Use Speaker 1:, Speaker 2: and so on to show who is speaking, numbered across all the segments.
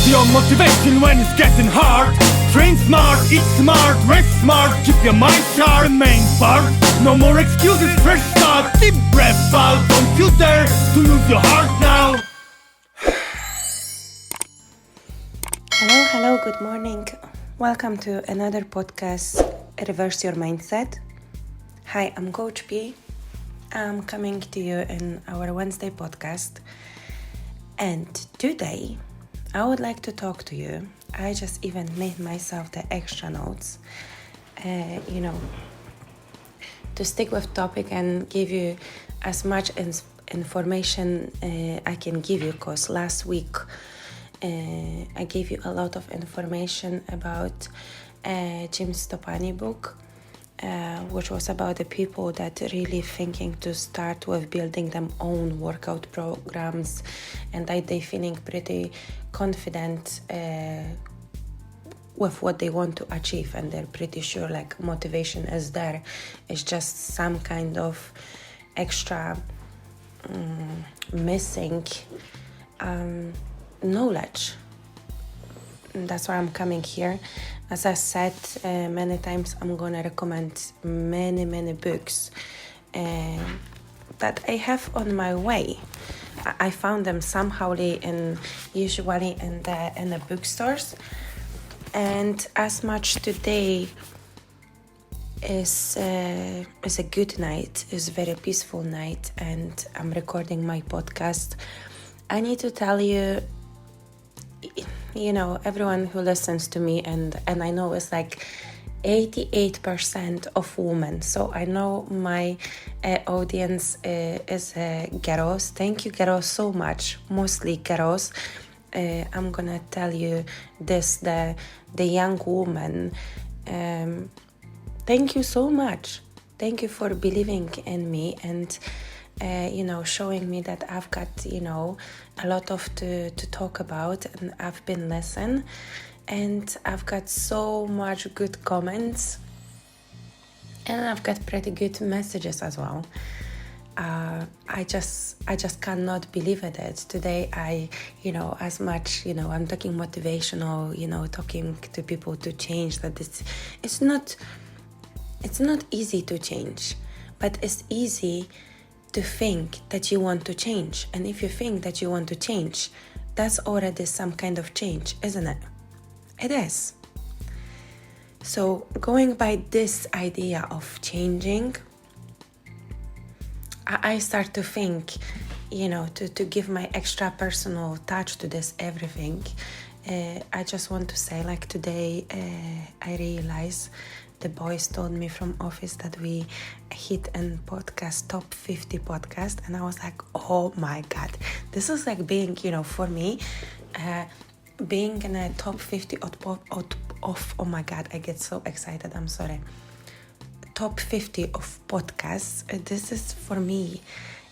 Speaker 1: your motivation when it's getting hard. Train smart, eat smart, rest smart. Keep your mind sharp, main part. No more excuses, fresh start. Deep breath out, don't you dare to lose your heart now.
Speaker 2: Hello, good morning. Welcome to another podcast, Reverse Your Mindset. Hi, I'm Coach P. I'm coming to you in our Wednesday podcast. And today, I would like to talk to you. I just even made myself the extra notes, to stick with topic and give you as much information I can give you, because last week I gave you a lot of information about Jim Stopani book, which was about the people that really thinking to start with building their own workout programs, and that they feeling pretty confident with what they want to achieve, and they're pretty sure like motivation is there. It's just some kind of extra missing knowledge. And that's why I'm coming here. As I said many times, I'm gonna recommend many books that I have on my way. I found them somehow usually in the bookstores, and as much today is a good night, is very peaceful night, and I'm recording my podcast. I need to tell you, everyone who listens to me, and I know it's like 88% of women, so I know my audience is girls. Thank you, girls, so much, mostly girls. I'm gonna tell you this, the young woman, thank you so much. Thank you for believing in me and showing me that I've got, a lot of to talk about, and I've been listening, and I've got so much good comments, and I've got pretty good messages as well. I just cannot believe it. Today as much, I'm talking motivational, talking to people to change, that it's not easy to change, but it's easy to think that you want to change. And if you think that you want to change, that's already some kind of change, isn't it? It is. So going by this idea of changing, I start to think, to give my extra personal touch to this everything. I just want to say, like today, I realize the boys told me from office that we hit in podcast top 50 podcast, and I was like, oh my god, this is like being, for me, being in a top 50 of oh my god, I get so excited, I'm sorry. Top 50 of podcasts. This is for me.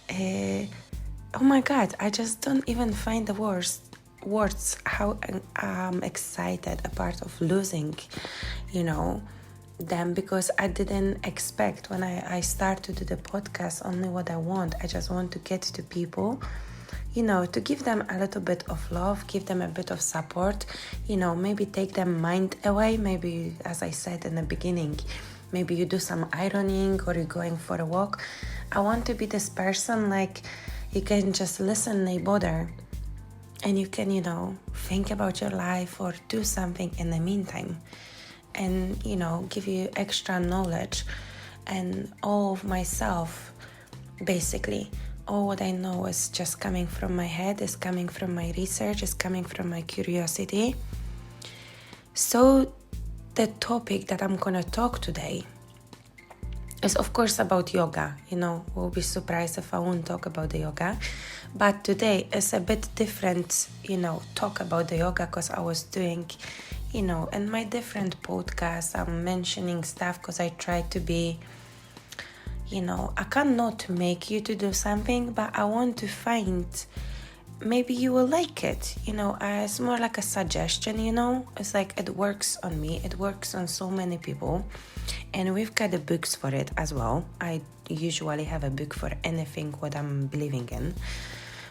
Speaker 2: Oh my god, I just don't even find the words how I'm excited, apart of losing, them, because I didn't expect when I start to do the podcast only what I want. I just want to get to people, to give them a little bit of love, give them a bit of support, maybe take their mind away. Maybe, as I said in the beginning, maybe you do some ironing or you're going for a walk. I want to be this person, like you can just listen, no bother, and you can, think about your life or do something in the meantime, and, give you extra knowledge. And all of myself, basically, all what I know is just coming from my head, is coming from my research, is coming from my curiosity. So the topic that I'm gonna talk today is of course about yoga. We'll be surprised if I won't talk about the yoga, but today is a bit different, talk about the yoga, because I was doing, in my different podcasts, I'm mentioning stuff because I try to be, I cannot make you to do something, but I want to find, maybe you will like it, it's more like a suggestion, it's like it works on me, it works on so many people, and we've got the books for it as well. I usually have a book for anything what I'm believing in,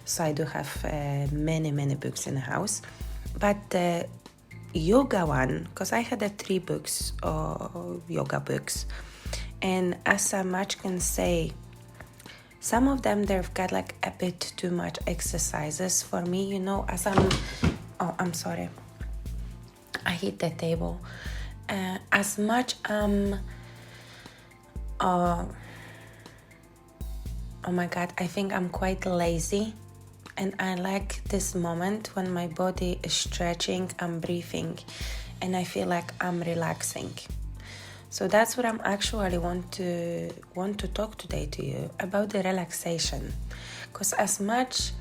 Speaker 2: so I do have many books in the house. But the yoga one, because I had 3 books, yoga books, and as I much can say, some of them they've got like a bit too much exercises for me, as I'm sorry, I hit the table. As much oh my god, I think I'm quite lazy, and I like this moment when my body is stretching, I'm breathing, and I feel like I'm relaxing. So that's what I'm actually want to talk today to you about, the relaxation. Because as much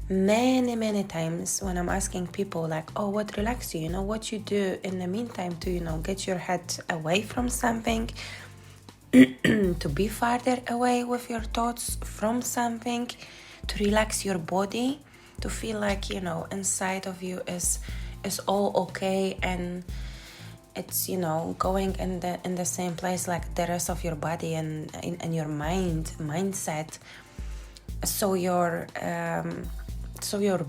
Speaker 2: many times when I'm asking people like, oh, what relaxes you, what you do in the meantime to get your head away from something, to be farther away with your thoughts from something, to relax your body, to feel like inside of you is all okay, and it's going in the same place like the rest of your body and in your mindset. So your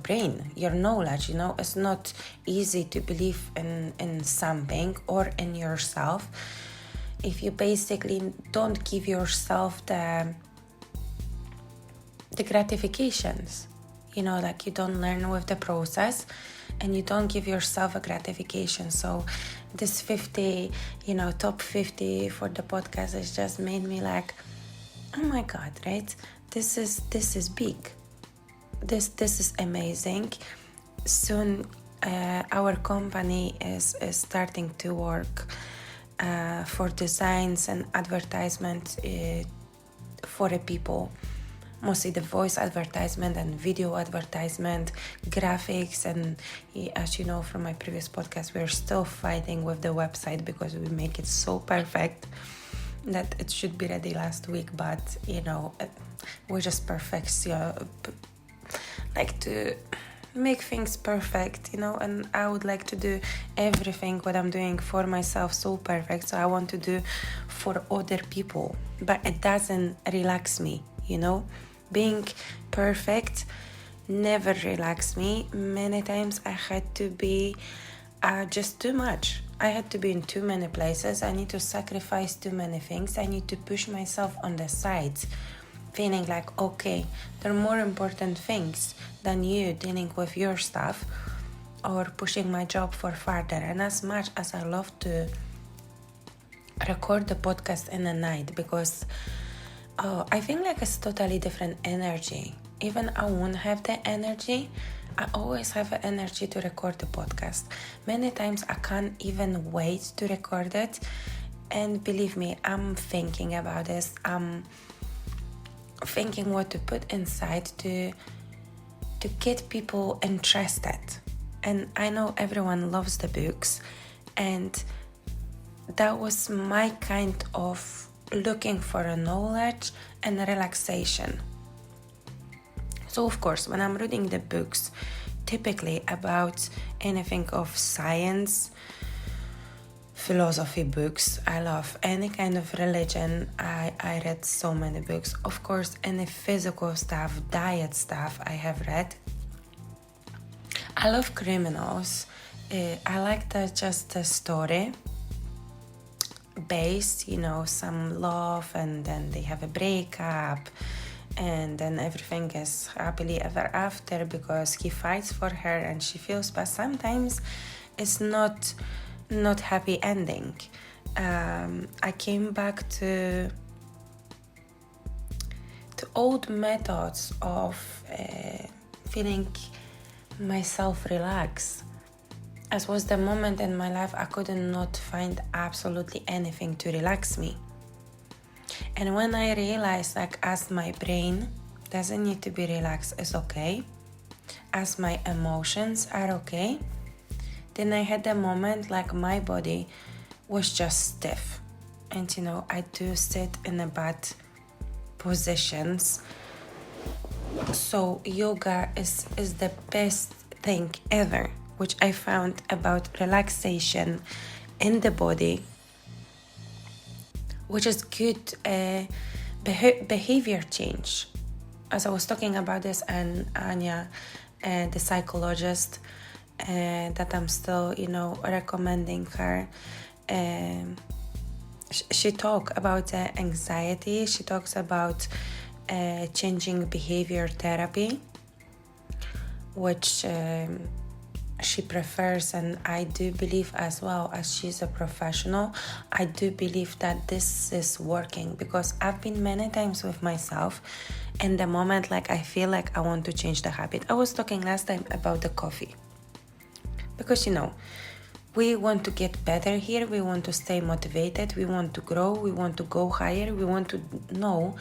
Speaker 2: brain, your knowledge, it's not easy to believe in something or in yourself if you basically don't give yourself the gratifications, like you don't learn with the process and you don't give yourself a gratification. So this 50, top 50 for the podcast has just made me like, oh my god, right? This is big. This is amazing. Soon our company is starting to work for designs and advertisement for the people, mostly the voice advertisement and video advertisement, graphics, and as you know from my previous podcast, we're still fighting with the website because we make it so perfect that it should be ready last week, but we're just perfect, like to make things perfect, and I would like to do everything what I'm doing for myself so perfect, so I want to do for other people, but it doesn't relax me, being perfect never relaxed me. Many times I had to be just too much. I had to be in too many places. I need to sacrifice too many things. I need to push myself on the sides, feeling like, okay, there are more important things than you dealing with your stuff or pushing my job for further. And as much as I love to record the podcast in the night, because I think like it's totally different energy. Even I won't have the energy, I always have an energy to record the podcast. Many times I can't even wait to record it, and believe me, I'm thinking about this. I'm thinking what to put inside to get people interested. And I know everyone loves the books, and that was my kind of looking for a knowledge and a relaxation. So of course, when I'm reading the books, typically about anything of science, philosophy books, I love any kind of religion. I read so many books. Of course, any physical stuff, diet stuff I have read. I love criminals. I like just the story based, some love, and then they have a breakup, and then everything is happily ever after because he fights for her and she feels, but sometimes it's not happy ending. I came back to old methods of feeling myself relax, as was the moment in my life I could not find absolutely anything to relax me. And when I realized, like, as my brain doesn't need to be relaxed, it's okay, as my emotions are okay, then I had a moment like my body was just stiff. And I do sit in a bad positions. So yoga is the best thing ever, which I found about relaxation in the body, which is good behavior change. As I was talking about this, and Anya, the psychologist, that I'm still, recommending her. She talks about anxiety. She talks about changing behavior therapy, which she prefers, and I do believe, as well as she's a professional, I do believe that this is working, because I've been many times with myself in the moment like I feel like I want to change the habit. I was talking last time about the coffee, because we want to get better here, we want to stay motivated, we want to grow, we want to go higher, we want to know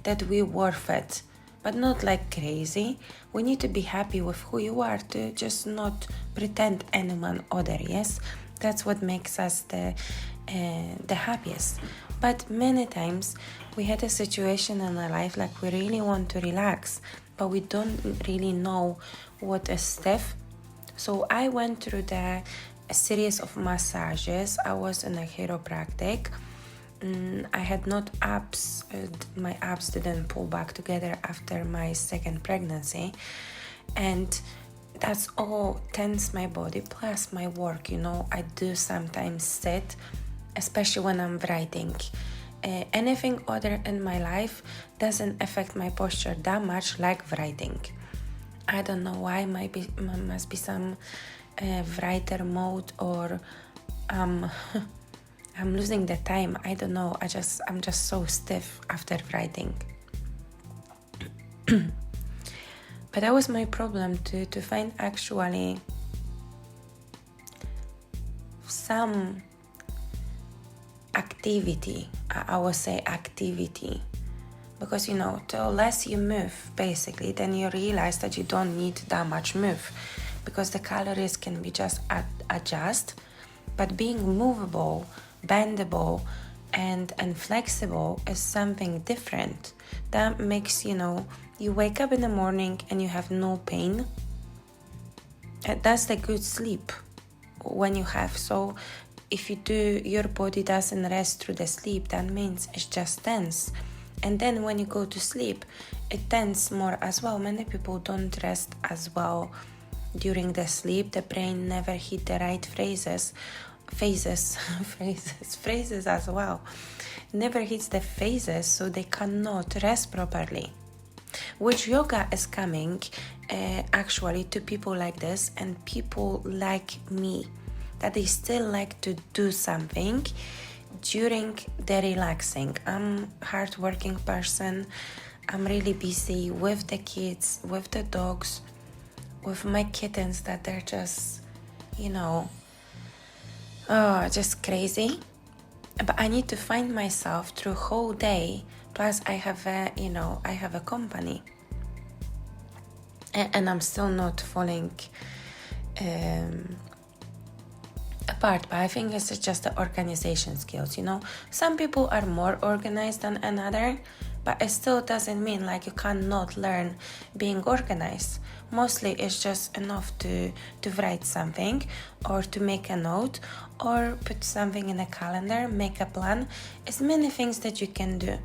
Speaker 2: that we're worth it, but not like crazy. We need to be happy with who you are, to just not pretend anyone other. Yes, that's what makes us the happiest. But many times we had a situation in our life like we really want to relax, but we don't really know what is stiff. So I went through a series of massages. I was in a chiropractic. I had not abs, my abs didn't pull back together after my second pregnancy, and that's all tense my body, plus my work. I do sometimes sit, especially when I'm writing. Anything other in my life doesn't affect my posture that much like writing. I don't know why, must be some writer mode, or I'm losing the time. I don't know. I'm just so stiff after writing. But that was my problem, to find actually some activity. I would say activity. Because, the less you move, basically, then you realize that you don't need that much move. Because the calories can be just adjust. But being movable, bendable, and flexible is something different. That makes, you wake up in the morning and you have no pain. And that's the good sleep when you have. So if your body doesn't rest through the sleep, that means it's just tense. And then when you go to sleep, it tenses more as well. Many people don't rest as well during the sleep. The brain never hit the right phrases as well. Never hits the phases, so they cannot rest properly. Which yoga is coming actually to people like this, and people like me, that they still like to do something during the relaxing. I'm a hard-working person. I'm really busy with the kids, with the dogs, with my kittens that they're just, just crazy. But I need to find myself through whole day. Plus I have a company. And I'm still not falling apart, but I think it's just the organization skills. Some people are more organized than another, but it still doesn't mean like you cannot learn being organized. Mostly it's just enough to write something, or to make a note, or put something in a calendar, make a plan. It's many things that you can do.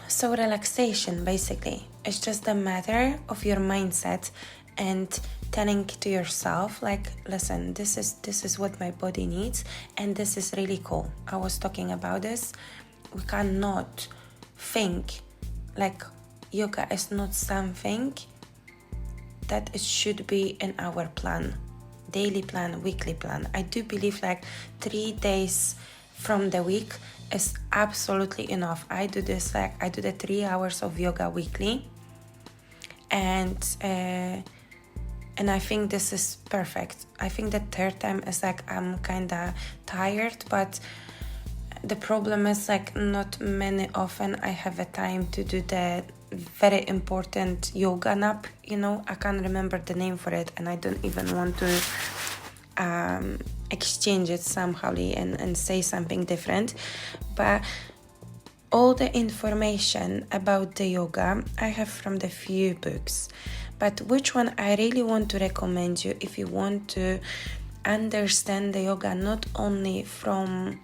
Speaker 2: So relaxation, basically, it's just a matter of your mindset and telling to yourself, like, listen, this is what my body needs, and this is really cool. I was talking about this. We cannot think like yoga is not something that it should be in our plan, daily plan, weekly plan. I do believe like 3 days from the week is absolutely enough. I do this, like I do the 3 hours of yoga weekly, and I think this is perfect. I think the third time is like I'm kinda tired, but the problem is like not many often I have a time to do the very important yoga nap. I can't remember the name for it, and I don't even want to exchange it somehow and say something different. But all the information about the yoga I have from the few books. But which one I really want to recommend you if you want to understand the yoga not only from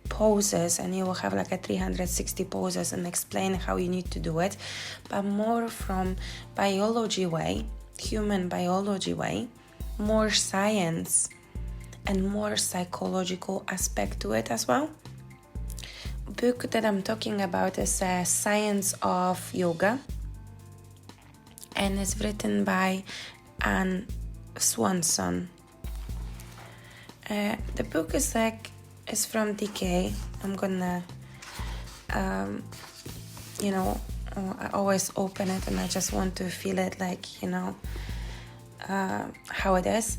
Speaker 2: poses, and you will have like a 360 poses and explain how you need to do it, but more from biology way, human biology way, more science and more psychological aspect to it as well. Book that I'm talking about is Science of Yoga, and it's written by Anne Swanson. The book is from DK. I'm gonna I always open it and I just want to feel it how it is.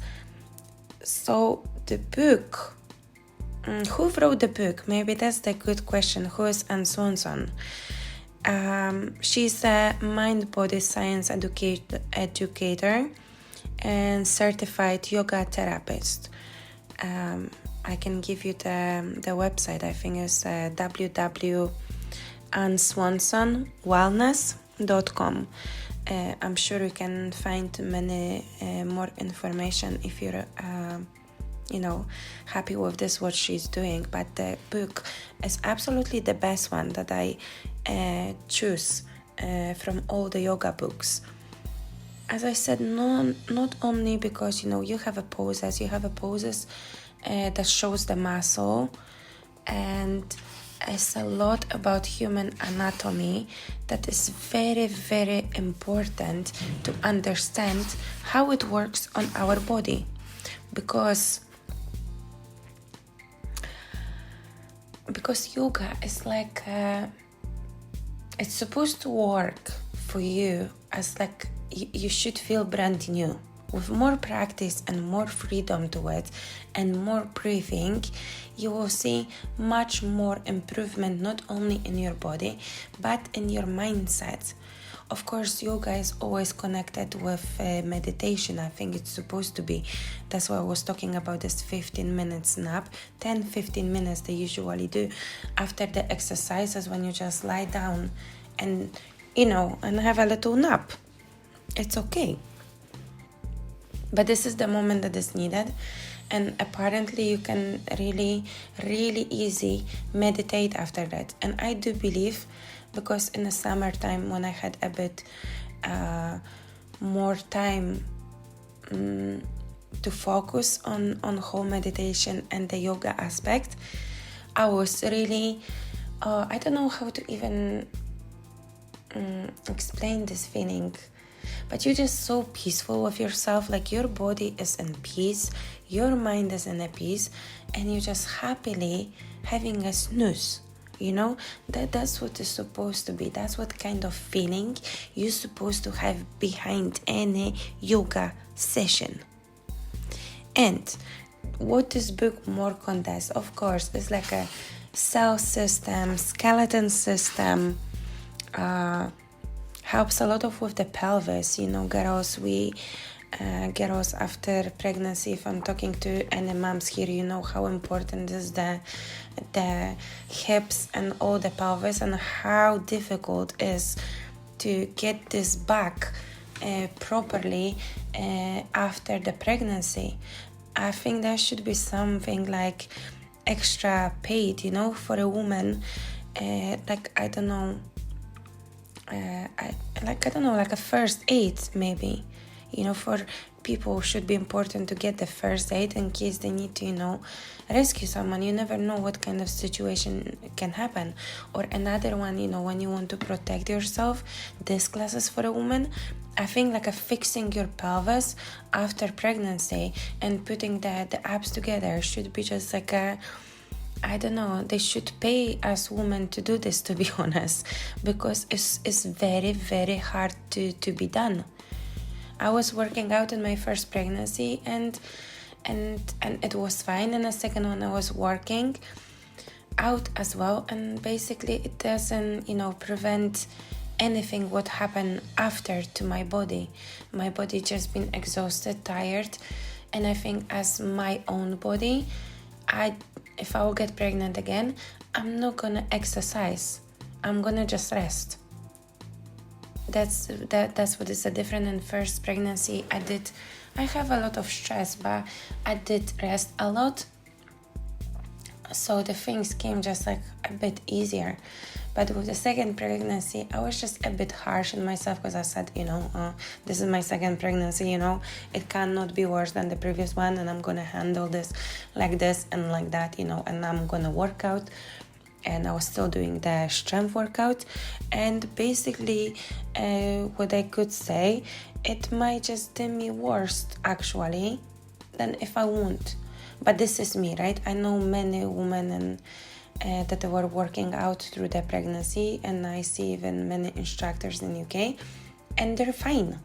Speaker 2: So the book, who wrote the book? Maybe that's the good question. Who is Anne Swanson? She's a mind-body science educator and certified yoga therapist. I can give you the website. I think it's www.anneswansonwellness.com. I'm sure you can find many more information if you're happy with this, what she's doing. But the book is absolutely the best one that I choose from all the yoga books. As I said, not only because you have a poses that shows the muscle, and it's a lot about human anatomy that is very, very important to understand how it works on our body, because yoga is it's supposed to work for you as you should feel brand new. With more practice and more freedom to it and more breathing, you will see much more improvement, not only in your body but in your mindset. Of course, yoga is always connected with meditation. I think it's supposed to be. That's why I was talking about this 15 minutes nap. 10-15 minutes they usually do after the exercises, when you just lie down and have a little nap. It's okay. But this is the moment that is needed, and apparently you can really, really easy meditate after that. And I do believe, because in the summertime when I had a bit more time to focus on home meditation and the yoga aspect, I was really I don't know how to even explain this feeling. But you're just so peaceful with yourself, your body is in peace, your mind is in a peace, and you're just happily having a snooze. That's what it's supposed to be. That's what kind of feeling you're supposed to have behind any yoga session. And what this book more contains, of course, is a cell system, skeleton system, helps a lot with the pelvis. Girls after pregnancy, if I'm talking to any moms here, how important is the hips and all the pelvis, and how difficult it is to get this back properly after the pregnancy. I think there should be something extra paid, for a woman, a first aid maybe, for people should be important to get the first aid in case they need to, rescue someone. You never know what kind of situation can happen. Or another one, when you want to protect yourself, this class is for a woman. I think fixing your pelvis after pregnancy and putting the abs together should be just I don't know, they should pay us women to do this, to be honest, because it's very, very hard to be done. I was working out in my first pregnancy and it was fine. And the second one I was working out as well, and basically it doesn't, prevent anything what happened after to my body. My body just been exhausted, tired, and I think as my own body, if I will get pregnant again, I'm not gonna exercise. I'm gonna just rest. That's what is the difference. In first pregnancy, I have a lot of stress, but I did rest a lot. So the things came just a bit easier. But with the second pregnancy, I was just a bit harsh on myself because I said, this is my second pregnancy, it cannot be worse than the previous one, and I'm gonna handle this like this and like that, and I'm gonna work out. And I was still doing the strength workout, and basically what I could say, it might just do me worse actually than if I won't. But this is me, right? I know many women that were working out through their pregnancy, and I see even many instructors in UK, and they're fine.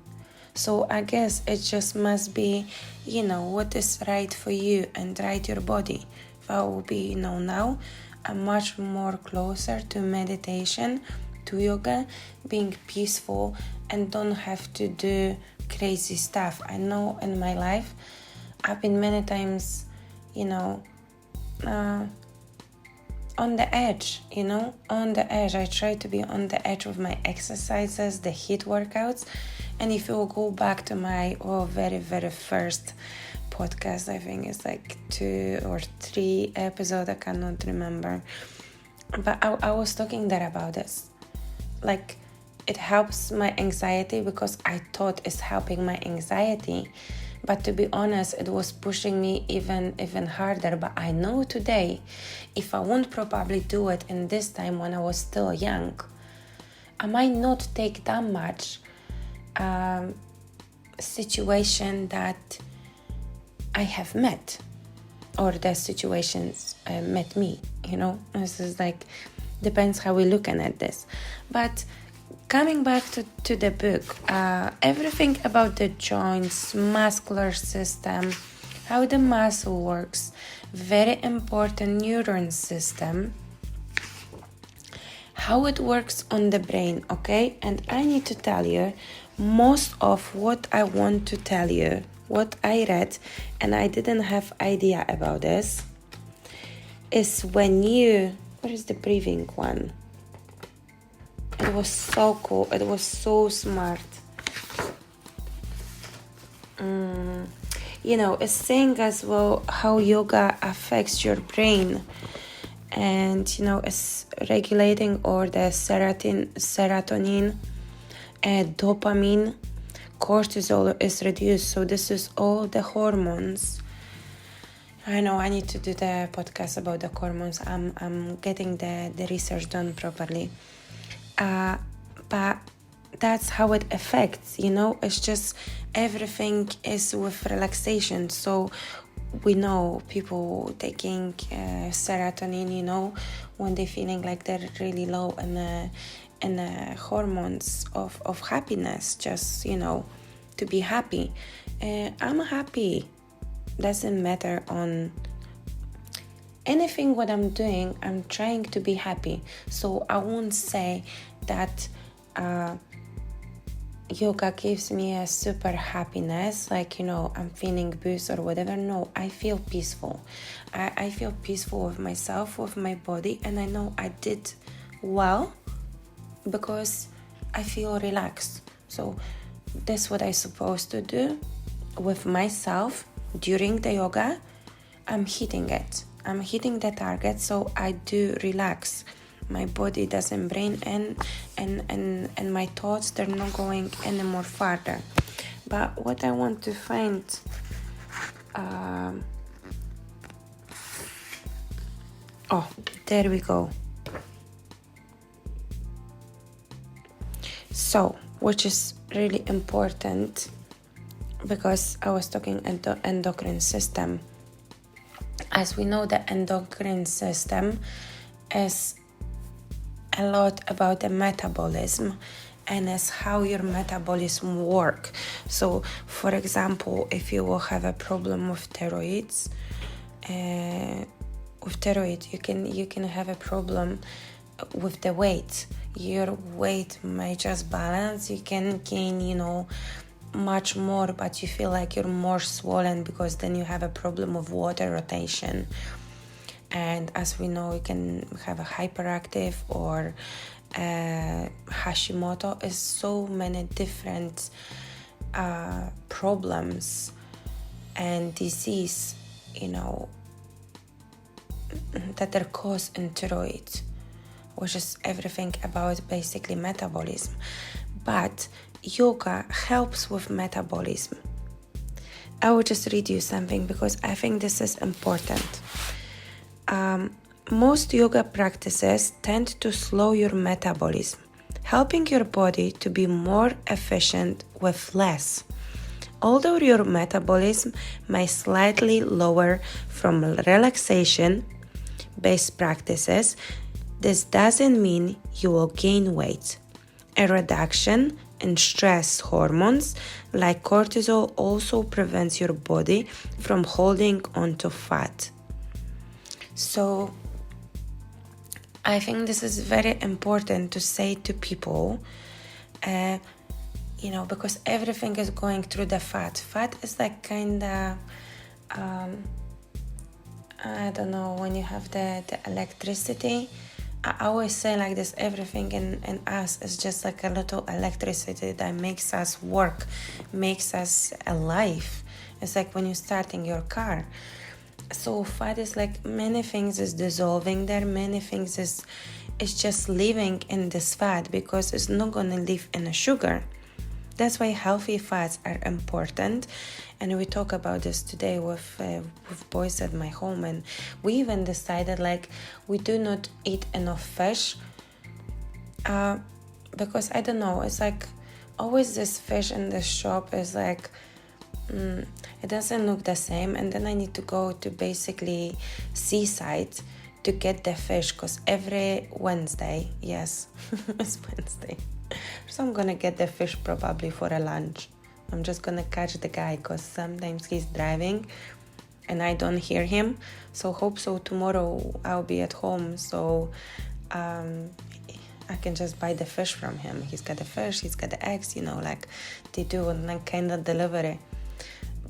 Speaker 2: So I guess it just must be, what is right for you and right your body. If I will be, now, I'm much more closer to meditation, to yoga, being peaceful, and don't have to do crazy stuff. I know in my life, I've been many times, on the edge, on the edge. I try to be on the edge of my exercises, the HIIT workouts. And if you will go back to my very, very first podcast, I think it's like 2 or 3 episodes, I cannot remember. But I was talking there about this. Like, it helps my anxiety because I thought it's helping my anxiety. But to be honest, it was pushing me even harder. But I know today, if I won't probably do it in this time when I was still young, I might not take that much situation that I have met, or the situations met me, This is like, depends how we're looking at this. But coming back to the book, everything about the joints, muscular system, how the muscle works, very important neuron system, how it works on the brain, okay? And I need to tell you, most of what I want to tell you, what I read, and I didn't have idea about this, is when what is the breathing one? It was so cool. It was so smart. It's saying as well how yoga affects your brain. And, it's regulating all the serotonin, dopamine, cortisol is reduced. So this is all the hormones. I know I need to do the podcast about the hormones. I'm getting the research done properly. But that's how it affects, it's just everything is with relaxation. So we know people taking serotonin, when they're feeling like they're really low in hormones of happiness, just, to be happy. I'm happy. Doesn't matter on anything what I'm doing, I'm trying to be happy. So I won't say that yoga gives me a super happiness, like, I'm feeling boost or whatever. No, I feel peaceful. I feel peaceful with myself, with my body, and I know I did well because I feel relaxed. So that's what I'm supposed to do with myself during the yoga. I'm hitting it. I'm hitting the target, so I do relax. My body doesn't brain and my thoughts, they're not going any more farther. But what I want to find, there we go. So, which is really important, because I was talking endocrine system. As we know, the endocrine system is a lot about the metabolism, and is how your metabolism work. So, for example, if you will have a problem with steroids, you can have a problem with the weight. Your weight may just balance. You can gain, much more, but you feel like you're more swollen, because then you have a problem of water rotation. And as we know, you can have a hyperactive or Hashimoto. Is so many different problems and disease, that are caused in thyroid. which is everything about basically metabolism. But yoga helps with metabolism. I will just read you something because I think this is important. Most yoga practices tend to slow your metabolism, helping your body to be more efficient with less. Although your metabolism may slightly lower from relaxation-based practices, this doesn't mean you will gain weight. A reduction in stress hormones like cortisol also prevents your body from holding onto fat. So I think this is very important to say to people, because everything is going through the fat. Fat is like kinda, I don't know, when you have the electricity, I always say like this, everything in us is just like a little electricity that makes us work, makes us alive. It's like when you're starting your car. So fat is like many things is dissolving there, many things is just living in this fat because it's not going to live in a sugar. That's why healthy fats are important, and we talk about this today with boys at my home, and we even decided like we do not eat enough fish because I don't know, it's like always this fish in the shop is like it doesn't look the same, and then I need to go to basically seaside to get the fish because every Wednesday, yes, it's Wednesday. So I'm gonna get the fish probably for a lunch. I'm just gonna catch the guy because sometimes he's driving and I don't hear him. So hope so tomorrow I'll be at home, so I can just buy the fish from him. He's got the fish, he's got the eggs, like they do like kind of delivery.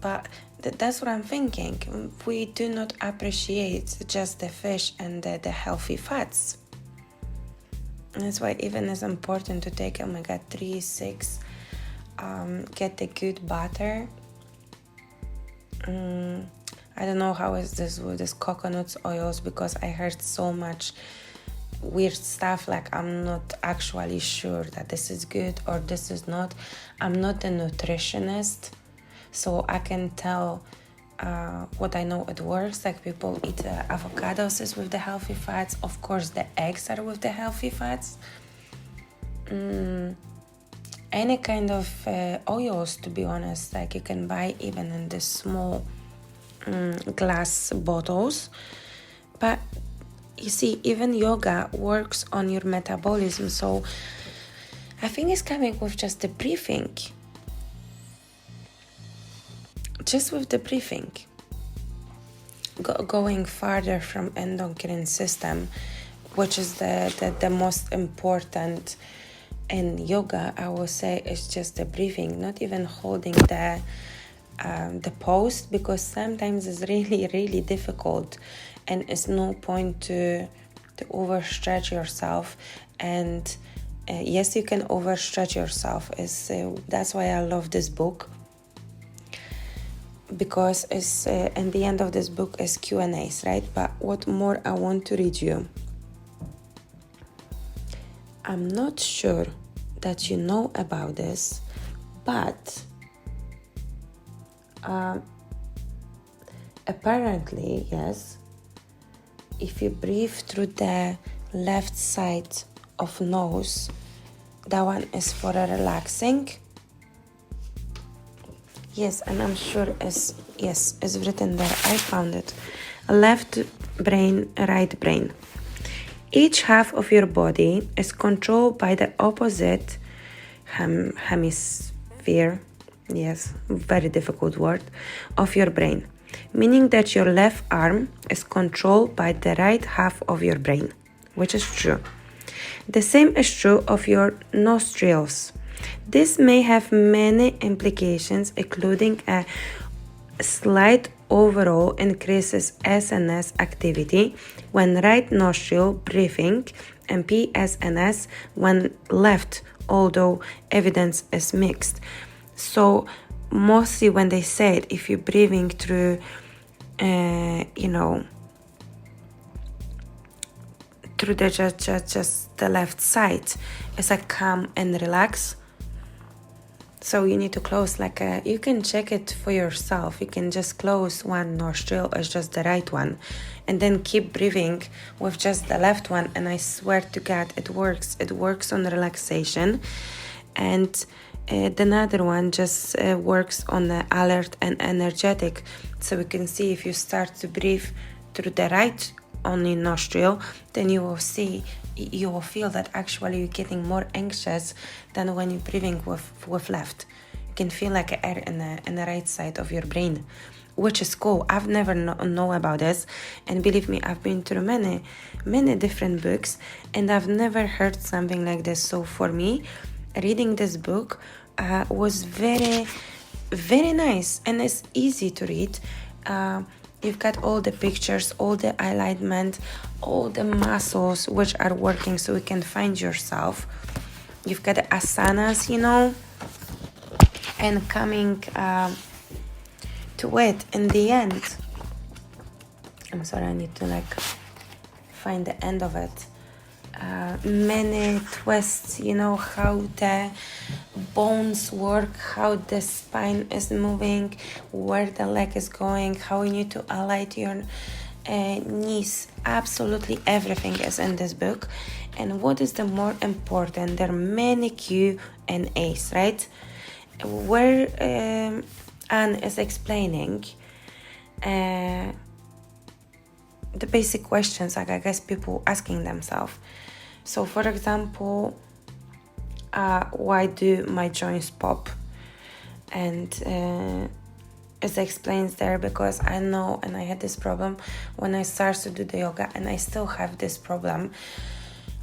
Speaker 2: But that's what I'm thinking. We do not appreciate just the fish and the healthy fats. That's why even it's important to take omega-3, 6, get the good butter. I don't know how is this with this coconut oils because I heard so much weird stuff, like I'm not actually sure that this is good or this is not. I'm not a nutritionist, so I can tell what I know it works. Like people eat avocados is with the healthy fats. Of course, the eggs are with the healthy fats. Any kind of oils, to be honest, like you can buy even in the small glass bottles. But you see, even yoga works on your metabolism. So I think it's coming with just the breathing. Just with the breathing, going farther from endocrine system, which is the most important in yoga, I will say, is just the breathing, not even holding the pose, because sometimes it's really, really difficult, and it's no point to overstretch yourself. And yes, you can overstretch yourself. That's why I love this book. Because it's in the end of this book is Q&As, right? But what more I want to read you. I'm not sure that you know about this, but apparently, yes, if you breathe through the left side of nose, that one is for a relaxing. Yes, and I'm sure it's written there. I found it. Left brain, right brain. Each half of your body is controlled by the opposite hemisphere. Yes, very difficult word. Of your brain. Meaning that your left arm is controlled by the right half of your brain, which is true. The same is true of your nostrils. This may have many implications, including a slight overall increases SNS activity when right nostril breathing and PSNS when left, although evidence is mixed. So mostly when they say it, if you're breathing through, through the just the left side. It's like calm and relax. So you need to close you can check it for yourself. You can just close one nostril as just the right one, and then keep breathing with just the left one. And I swear to God, it works. It works on relaxation. And the other one just works on the alert and energetic. So we can see if you start to breathe through the right only nostril, then you will feel that actually you're getting more anxious than when you're breathing with left. You can feel like air in the right side of your brain, which is cool. I've never know about this, and believe me, I've been through many different books, and I've never heard something like this. So for me, reading this book was very, very nice, and it's easy to read. You've got all the pictures, all the alignment, all the muscles which are working so you can find yourself. You've got the asanas, and coming to it in the end. I'm sorry, I need to find the end of it. Many twists, how the bones work, how the spine is moving, where the leg is going, how you need to align your knees. Absolutely everything is in this book. And what is the more important, there are many Q&As, right? Where Anne is explaining the basic questions, I guess people asking themselves. So for example, why do my joints pop? And it explains there, because I know, and I had this problem when I started to do the yoga, and I still have this problem.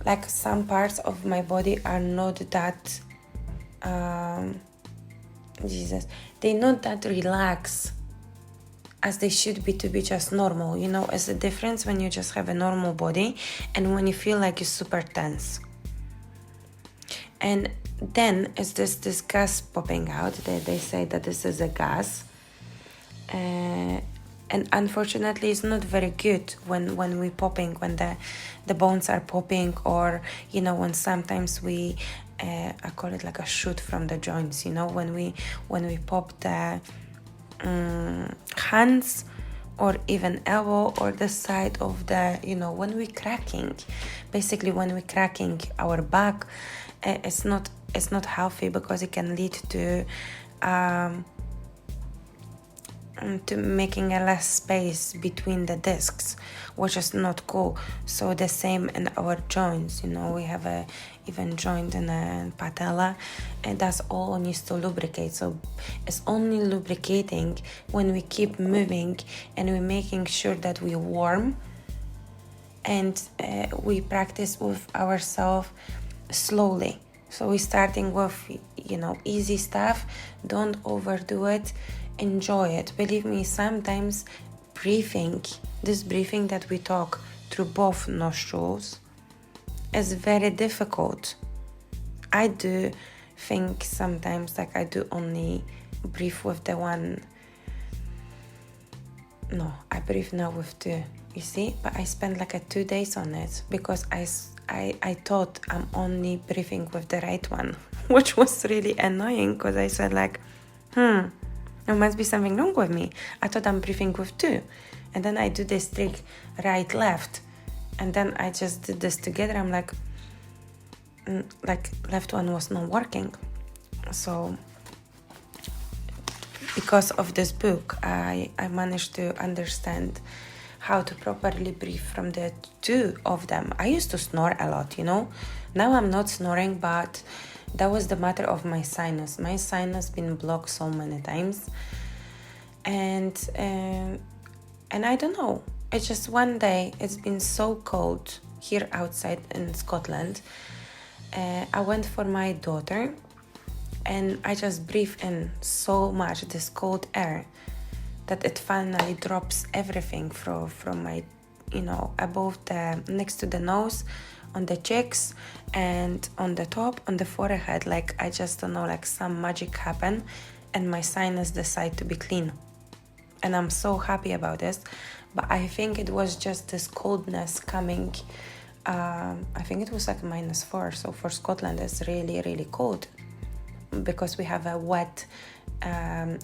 Speaker 2: Like some parts of my body are not that they're not that relaxed as they should be to be just normal. It's a difference when you just have a normal body and when you feel like you're super tense. And then it's this gas popping out. They say that this is a gas. And unfortunately, it's not very good when we're popping, when the bones are popping, or, when sometimes we, I call it like a shoot from the joints, when we pop the hands or even elbow or the side of the, when we're cracking. Basically, when we're cracking our back, it's not healthy, because it can lead to making a less space between the discs, which is not cool. So the same in our joints, we have a even joint in a patella, and that's all needs to lubricate. So it's only lubricating when we keep moving and we're making sure that we're warm, and we practice with ourselves slowly. So we're starting with easy stuff. Don't overdo it. Enjoy it. Believe me, sometimes this breathing that we talk through both nostrils is very difficult. I do think sometimes I do only breathe with the one. No, I breathe now with two, you see? But I spent 2 days on it, because I thought I'm only breathing with the right one, which was really annoying, because I said there must be something wrong with me. I thought I'm breathing with two. And then I do this trick, right, left. And then I just did this together. I'm left one was not working. So because of this book, I managed to understand how to properly breathe from the two of them. I used to snore a lot, Now I'm not snoring, but that was the matter of my sinus. My sinus been blocked so many times. And I don't know. It's just one day, it's been so cold here outside in Scotland. I went for my daughter, and I just breathe in so much this cold air that it finally drops everything from my, above next to the nose, on the cheeks, and on the top, on the forehead. I just don't know, some magic happened, and my sinus decide to be clean. And I'm so happy about this. But I think it was just this coldness coming I think it was like -4. So for Scotland, it's really, really cold because we have a wet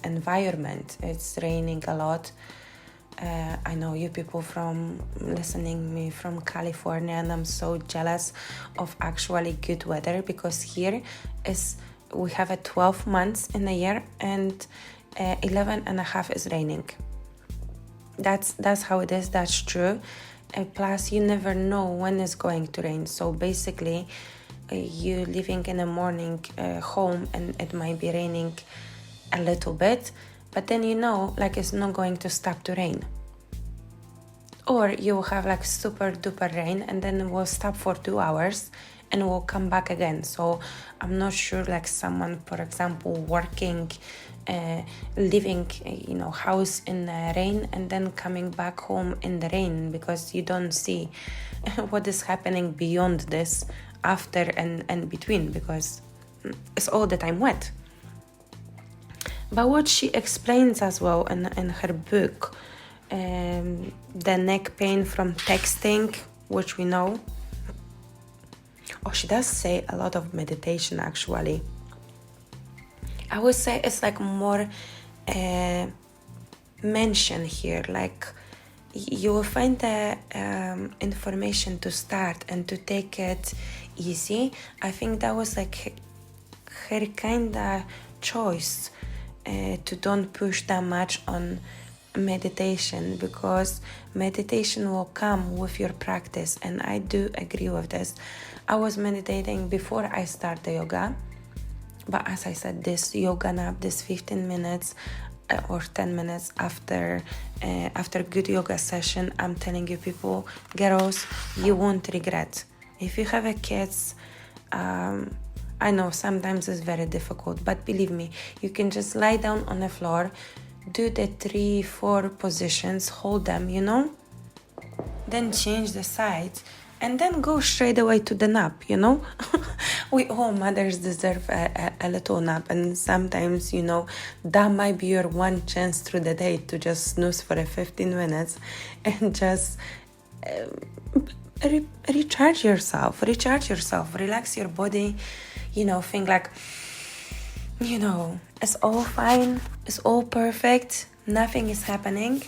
Speaker 2: environment. It's raining a lot. I know you people from listening me from California, and I'm so jealous of actually good weather, because here we have a 12 months in a year, and 11 and a half is raining. That's how it is. That's true. Plus, you never know when it's going to rain. So basically, you living in a morning home, and it might be raining a little bit, but then like it's not going to stop to rain. Or you will have like super duper rain, and then it will stop for 2 hours and will come back again. So I'm not sure, like someone, for example, working, living, house in the rain, and then coming back home in the rain, because you don't see what is happening beyond this, after and between, because it's all the time wet. But what she explains as well in her book, the neck pain from texting, which we know. Oh, she does say a lot of meditation, actually. I would say it's like more mention here, like you will find the information to start and to take it easy. I think that was like her kind of choice, to don't push that much on meditation, because meditation will come with your practice, and I do agree with this. I was meditating before I start the yoga, but as I said, this yoga nap, this 15 minutes or 10 minutes after good yoga session, I'm telling you people, girls, you won't regret. If you have a kids, I know sometimes it's very difficult, but believe me, you can just lie down on the floor, do the 3-4 positions, hold them, then change the sides, and then go straight away to the nap, We all mothers deserve a little nap, and sometimes, that might be your one chance through the day to just snooze for 15 minutes and just recharge yourself, relax your body, think like, it's all fine, it's all perfect, nothing is happening.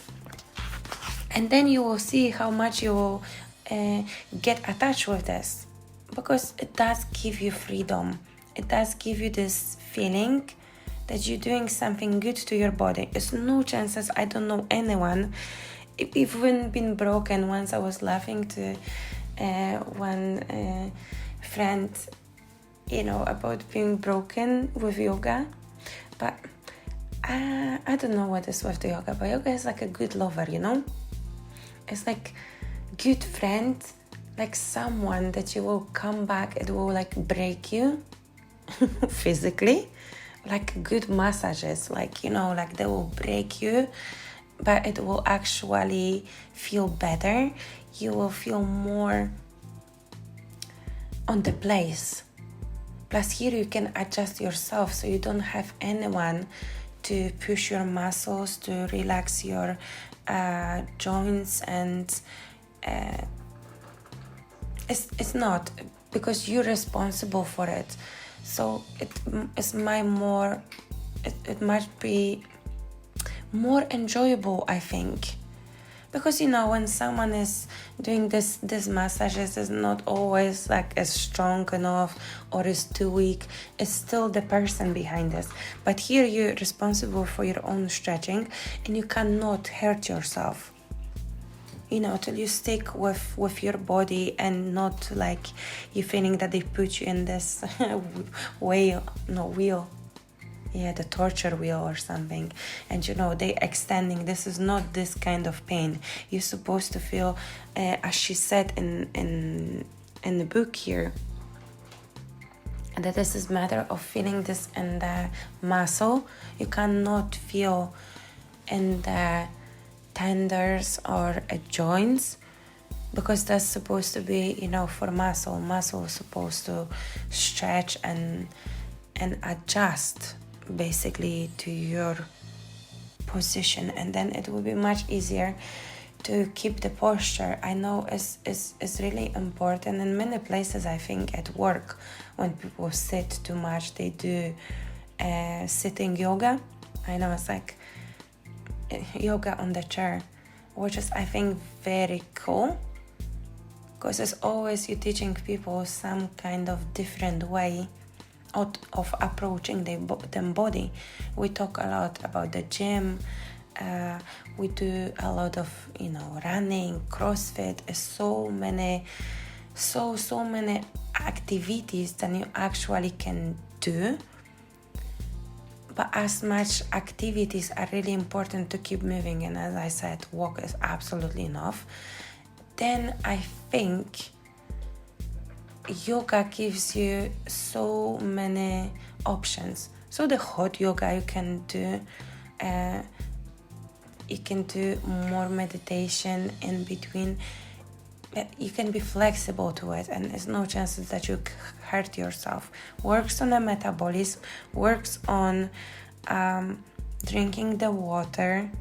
Speaker 2: And then you will see how much you will get attached with this, because it does give you freedom. It does give you this feeling that you're doing something good to your body. It's no chances, I don't know anyone, even been broken. Once I was laughing to one friend, about being broken with yoga, but I don't know what is with the yoga, but yoga is like a good lover, It's like good friend, like someone that you will come back, it will like break you physically, like good massages, like, like they will break you, but it will actually feel better. You will feel more on the place. Plus here you can adjust yourself, so you don't have anyone to push your muscles, to relax your joints, and it's not, because you're responsible for it. So it might be more enjoyable, I think, because when someone is doing this massages is not always like as strong enough or is too weak. It's still the person behind this, but here you're responsible for your own stretching, and you cannot hurt yourself, till you stick with your body, and not like you feeling that they put you in this wheel, the torture wheel or something, and they extending. This is not this kind of pain. You're supposed to feel, as she said in the book here, that this is matter of feeling this in the muscle. You cannot feel in the tendons or joints, because that's supposed to be, for muscle is supposed to stretch and adjust basically to your position, and then it will be much easier to keep the posture, I know is really important. In many places, I think at work, when people sit too much, they do sitting yoga. I know it's like yoga on the chair, which is, I think, very cool, because it's always you teaching people some kind of different way of approaching them body. We talk a lot about the gym. We do a lot of running, CrossFit. So many activities that you actually can do. But as much activities are really important to keep moving, and as I said, walk is absolutely enough. Then I think yoga gives you so many options. So the hot yoga you can do more meditation in between. You can be flexible to it, and there's no chances that you hurt yourself. Works on the metabolism, works on drinking the water,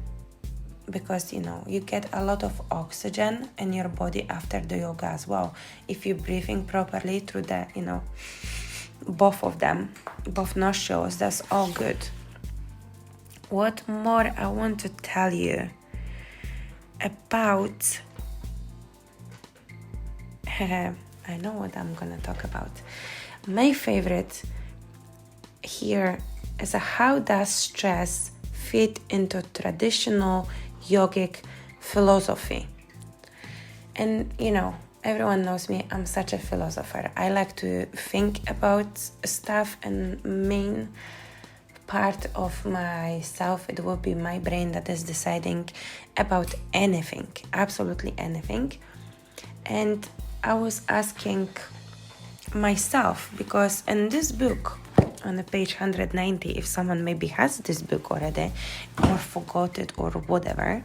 Speaker 2: because you get a lot of oxygen in your body after the yoga as well, if you're breathing properly through the both of them, both nostrils. That's all good. What more I want to tell you about? I know what I'm gonna talk about. My favorite here is how does stress fit into traditional yogic philosophy? And everyone knows me, I'm such a philosopher. I like to think about stuff, and main part of myself, it will be my brain that is deciding about anything, absolutely anything. And I was asking myself, because in this book, on the page 190, if someone maybe has this book already or forgot it or whatever,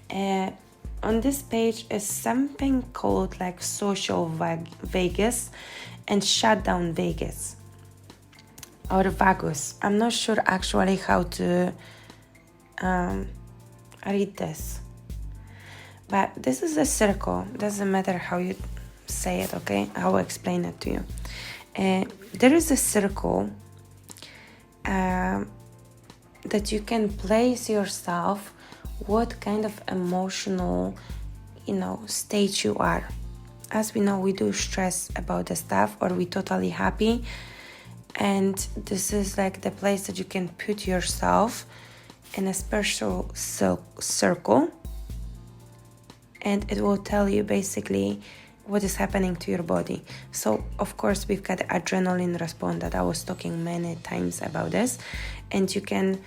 Speaker 2: on this page is something called like social vagus and shutdown vagus, or vagus. I'm not sure actually how to read this, but this is a circle. Doesn't matter how you say it, okay? I will explain it to you. There is a circle that you can place yourself what kind of emotional state you are. As we know, we do stress about the stuff, or we totally happy, and this is like the place that you can put yourself in a special circle, and it will tell you basically what is happening to your body. So of course we've got adrenaline response that I was talking many times about this, and you can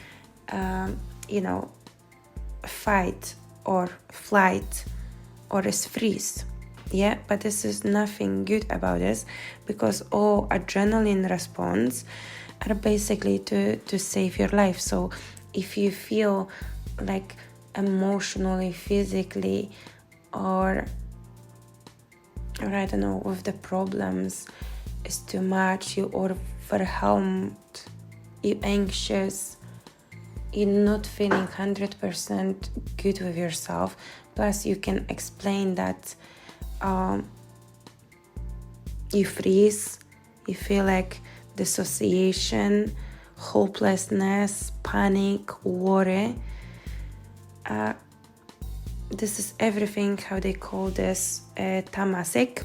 Speaker 2: fight or flight or is freeze. Yeah, but this is nothing good about this, because all adrenaline response are basically to save your life. So if you feel like emotionally, physically, or I don't know, with the problems is too much, you overwhelmed, you anxious, you're not feeling 100% good with yourself, plus you can explain that you freeze, you feel like dissociation, hopelessness, panic, worry. This is everything, how they call this, tamasic.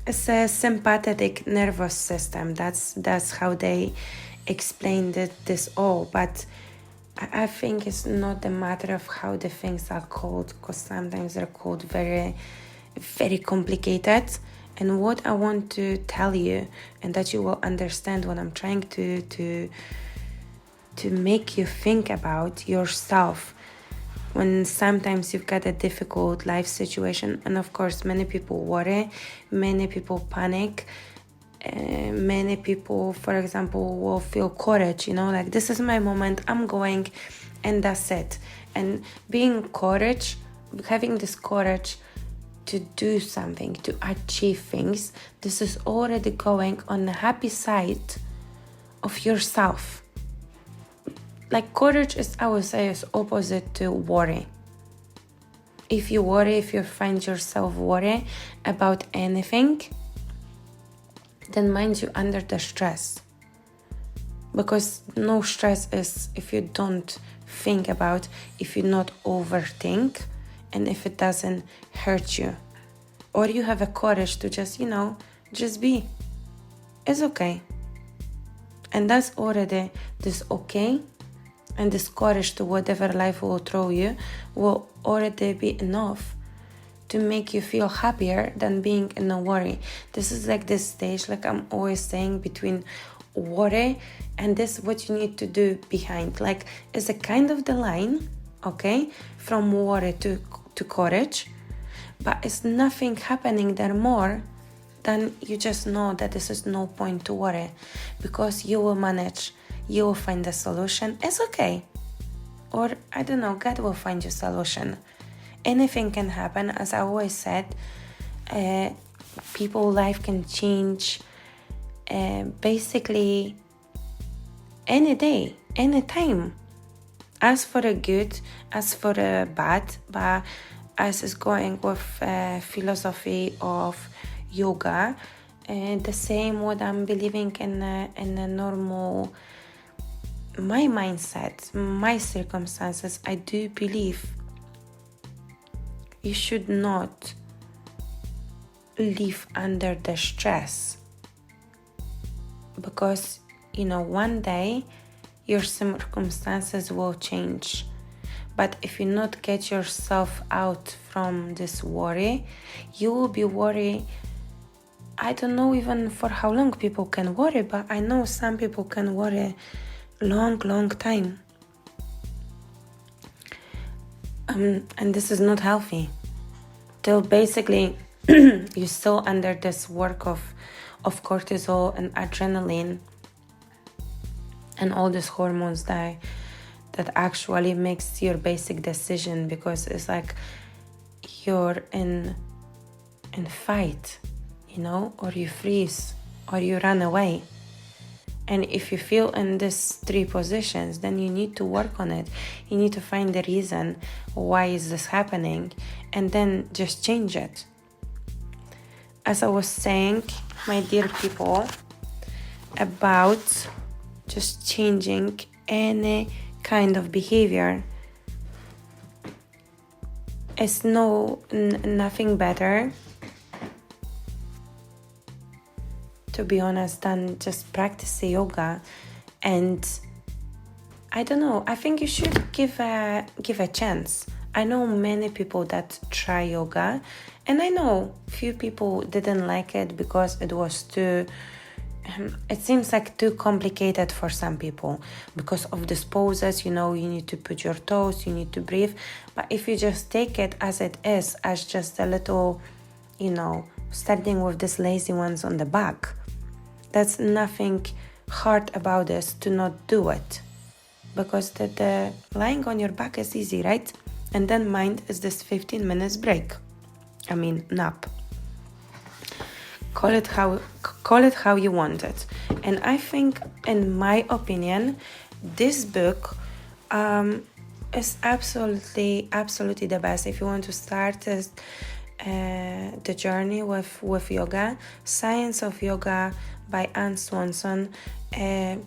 Speaker 2: It's a sympathetic nervous system. That's how they explained this all. But I think it's not a matter of how the things are called, because sometimes they're called very, very complicated. And what I want to tell you, and that you will understand what I'm trying to make you think about yourself when sometimes you've got a difficult life situation. And of course, many people worry, many people panic, many people, for example, will feel courage, like this is my moment, I'm going, and that's it. And having this courage to do something, to achieve things, this is already going on the happy side of yourself. like courage is, I would say, is opposite to worry. If you find yourself worry about anything, then mind you under the stress. Because no stress is if you don't think about, if you not overthink, and if it doesn't hurt you. Or you have a courage to just, just be. It's okay. And that's already this okay. And this courage to whatever life will throw you will already be enough to make you feel happier than being in a worry. This is like this stage, like I'm always saying, between worry and this what you need to do behind. Like it's a kind of the line, okay, from worry to courage, but it's nothing happening there more than you just know that this is no point to worry, because you will manage. You will find a solution. It's okay. Or, I don't know, God will find you a solution. Anything can happen. As I always said, people's life can change basically any day, any time. As for the good, as for the bad, but as is going with philosophy of yoga, the same what I'm believing in a normal, my mindset, my circumstances, I do believe you should not live under the stress, because one day your circumstances will change. But if you not get yourself out from this worry, you will be worried. I don't know even for how long people can worry, but I know some people can worry long time. And this is not healthy. Till basically you're still under this work of cortisol and adrenaline and all these hormones that actually makes your basic decision, because it's like you're in fight, or you freeze or you run away. And if you feel in these three positions, then you need to work on it. You need to find the reason why is this happening, and then just change it. As I was saying, my dear people, about just changing any kind of behavior, it's nothing better, to be honest, than just practice yoga. And I don't know, I think you should give a chance. I know many people that try yoga, and I know few people didn't like it because it was too, it seems like too complicated for some people because of these poses. You need to put your toes, you need to breathe. But if you just take it as it is, as just a little, starting with these lazy ones on the back, that's nothing hard about this to not do it, because the lying on your back is easy, right? And then mind is this 15 minutes break, nap. Call it how you want it. And I think, in my opinion, this book is absolutely the best if you want to start the journey with yoga. Science of Yoga by Anne Swanson, in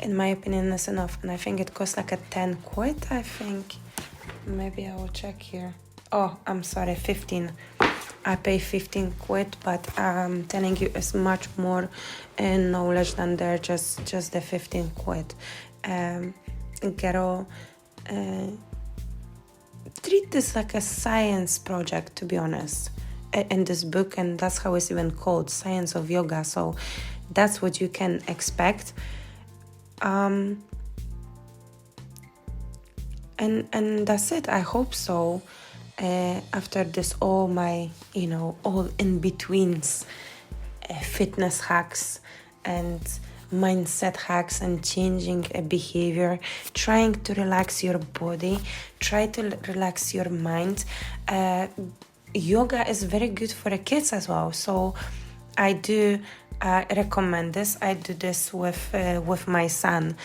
Speaker 2: my opinion, is enough. And I think it costs like a 10 quid, I think. Maybe I will check here. Oh, I'm sorry, 15. I pay 15 quid, but I'm telling you, it's much more knowledge than there, just the 15 quid. Girl, treat this like a science project, to be honest, in this book, and that's how it's even called, Science of Yoga. So that's what you can expect. And that's it. I hope so. After this, all my, all in-betweens, fitness hacks and mindset hacks and changing a behavior, trying to relax your body, try to relax your mind. Yoga is very good for the kids as well. So I do I recommend this. I do this with my son.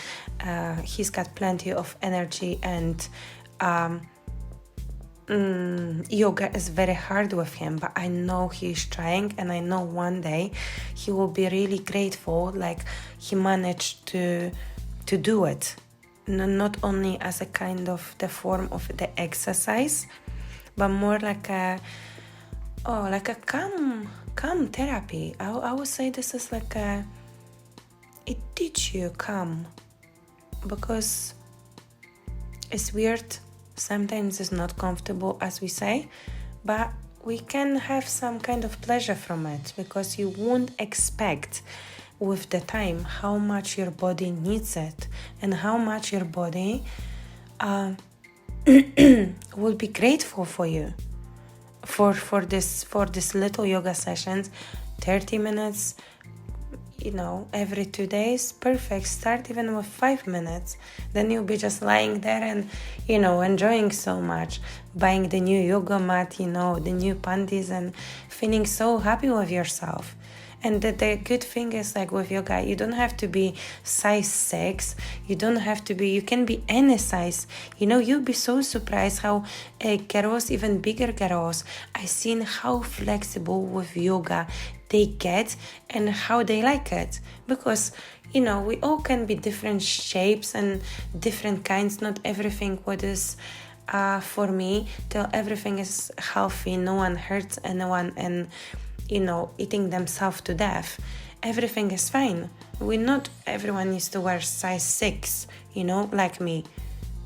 Speaker 2: He's got plenty of energy, and yoga is very hard with him, but I know he's trying, and I know one day he will be really grateful, like he managed to do it. Not only as a kind of the form of the exercise, but more like a calm therapy. I would say this is like it teach you calm, because it's weird. Sometimes it's not comfortable, as we say, but we can have some kind of pleasure from it, because you won't expect with the time how much your body needs it, and how much your body will be grateful for you for this little yoga sessions. 30 minutes, every 2 days, perfect. Start even with 5 minutes, then you'll be just lying there and enjoying so much, buying the new yoga mat, the new panties, and feeling so happy with yourself. And the good thing is, like with yoga, you don't have to be size 6. You can be any size. You'll be so surprised how girls, even bigger girls, I've seen how flexible with yoga they get and how they like it. Because, we all can be different shapes and different kinds. Not everything what is for me, till everything is healthy. No one hurts anyone and eating themselves to death. Everything is fine. Not everyone needs to wear size 6, like me.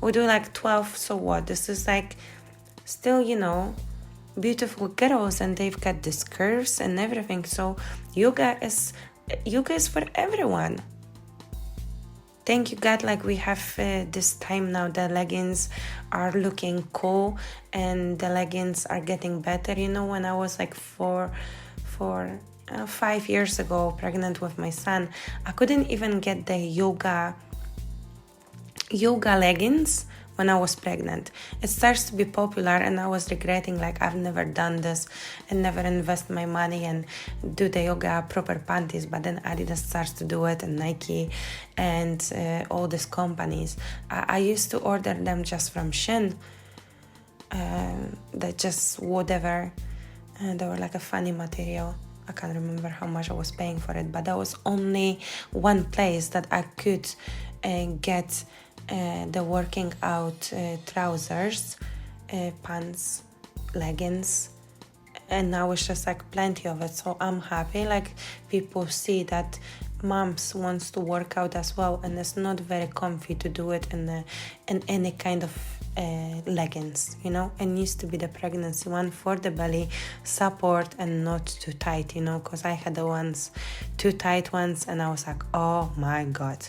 Speaker 2: We do like 12, so what? This is like still, beautiful girls, and they've got these curves and everything. So yoga is for everyone. Thank you God, like we have this time now, the leggings are looking cool, and the leggings are getting better. When I was like 5 years ago, pregnant with my son, I couldn't even get the yoga leggings when I was pregnant. It starts to be popular, and I was regretting, like I've never done this and never invest my money and do the yoga proper panties. But then Adidas starts to do it, and Nike, and all these companies. I used to order them just from Shein. That just whatever. And they were like a funny material. I can't remember how much I was paying for it, but that was only one place that I could get the working out trousers, pants, leggings, and now it's just like plenty of it. So I'm happy, like people see that moms wants to work out as well, and it's not very comfy to do it in any kind of leggings. It needs to be the pregnancy one for the belly support and not too tight, because I had the ones too tight ones, and I was like, oh my god,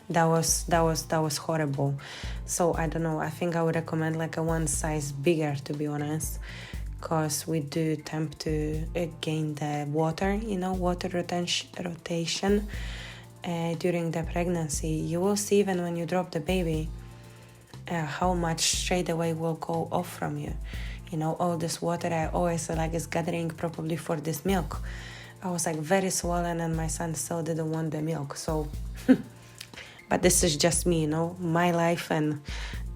Speaker 2: that was horrible. So I don't know, I think I would recommend like a one size bigger, to be honest, because we do tend to gain the water rotation during the pregnancy. You will see even when you drop the baby how much straight away will go off from you. All this water I always like is gathering probably for this milk. I was like very swollen, and my son still didn't want the milk. So but this is just me, my life and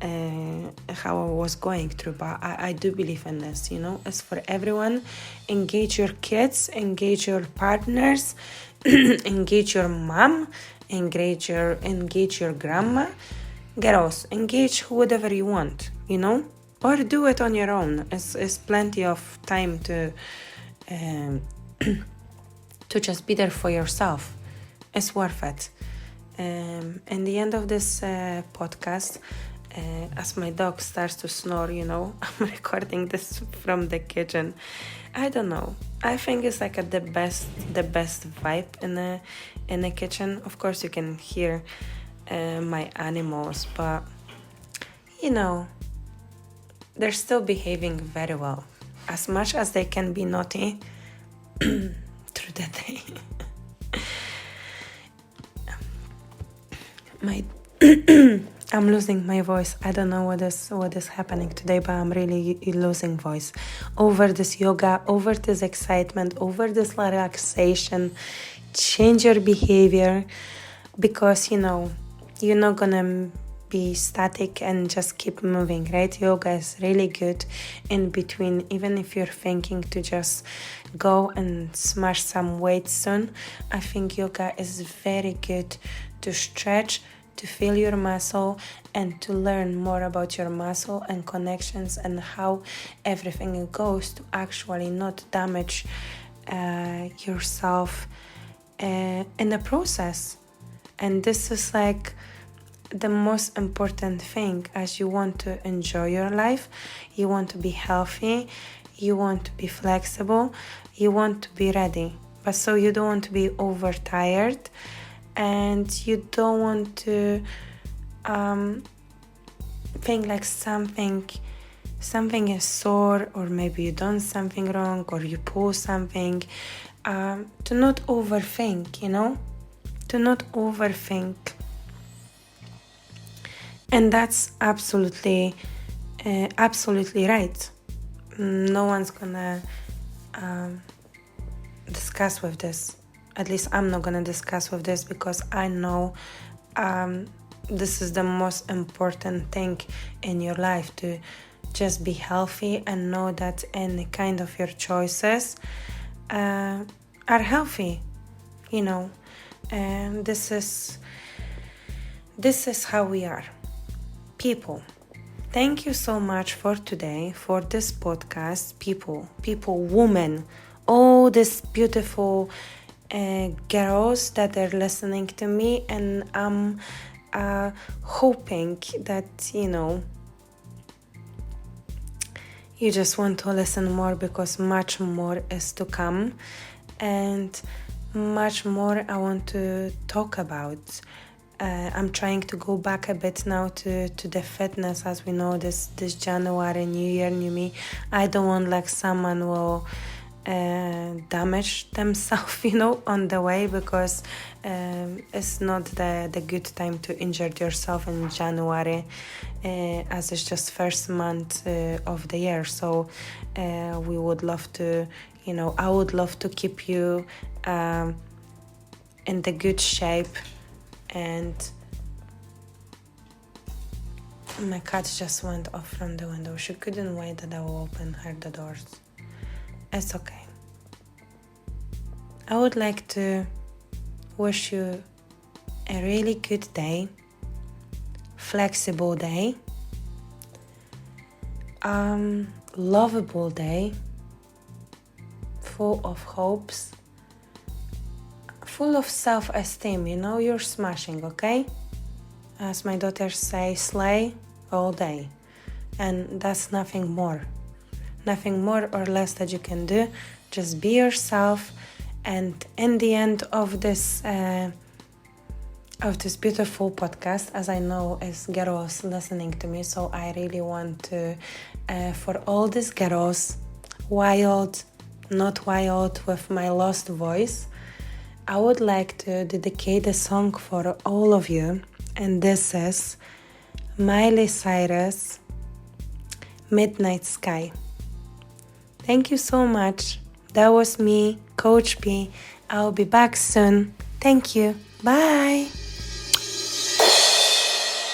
Speaker 2: how I was going through. But I do believe in this, it's for everyone. Engage your kids, engage your partners, engage your mom, engage your grandma. Girls, engage whatever you want, or do it on your own. It's plenty of time to to just be there for yourself. It's worth it. In the end of this podcast, as my dog starts to snore, I'm recording this from the kitchen. I don't know. I think it's like the best vibe in the kitchen. Of course, you can hear my animals, but they're still behaving very well, as much as they can be naughty through the day. I'm losing my voice. I don't know what is happening today, but I'm really losing voice over this yoga, over this excitement, over this relaxation. change your behavior, because you're not gonna be static and just keep moving, right? Yoga is really good in between. Even if you're thinking to just go and smash some weights soon, I think yoga is very good to stretch, to feel your muscle, and to learn more about your muscle and connections and how everything goes, to actually not damage yourself in the process. And this is like the most important thing, as you want to enjoy your life, you want to be healthy, you want to be flexible, you want to be ready, but so you don't want to be overtired, and you don't want to think like something is sore, or maybe you done something wrong, or you pull something. To not overthink, to not overthink. And that's absolutely right. No one's gonna discuss with this. At least I'm not gonna discuss with this, because I know this is the most important thing in your life, to just be healthy and know that any kind of your choices are healthy, and this is how we are, people. Thank you so much for today, for this podcast, people, women, all these beautiful girls that are listening to me, and I'm hoping that you just want to listen more, because much more is to come, and much more I want to talk about. I'm trying to go back a bit now to the fitness. As we know, this January, New Year, new me, I don't want like someone will damage themselves, on the way, because it's not the good time to injure yourself in January, as it's just first month of the year. So we would love to, I would love to keep you in the good shape. And my cat just went off from the window. She couldn't wait that I will open her the doors. It's okay. I would like to wish you a really good day, flexible day, lovable day, full of hopes, full of self-esteem. You're smashing, okay? As my daughters say, slay all day. And that's nothing more or less that you can do. Just be yourself. And in the end of this beautiful podcast, as I know is girls listening to me, so I really want to, for all these girls, wild, not wild, with my lost voice, I would like to dedicate a song for all of you, and this is Miley Cyrus, Midnight Sky. Thank you so much. That was me, Coach P. I'll be back soon. Thank you. Bye.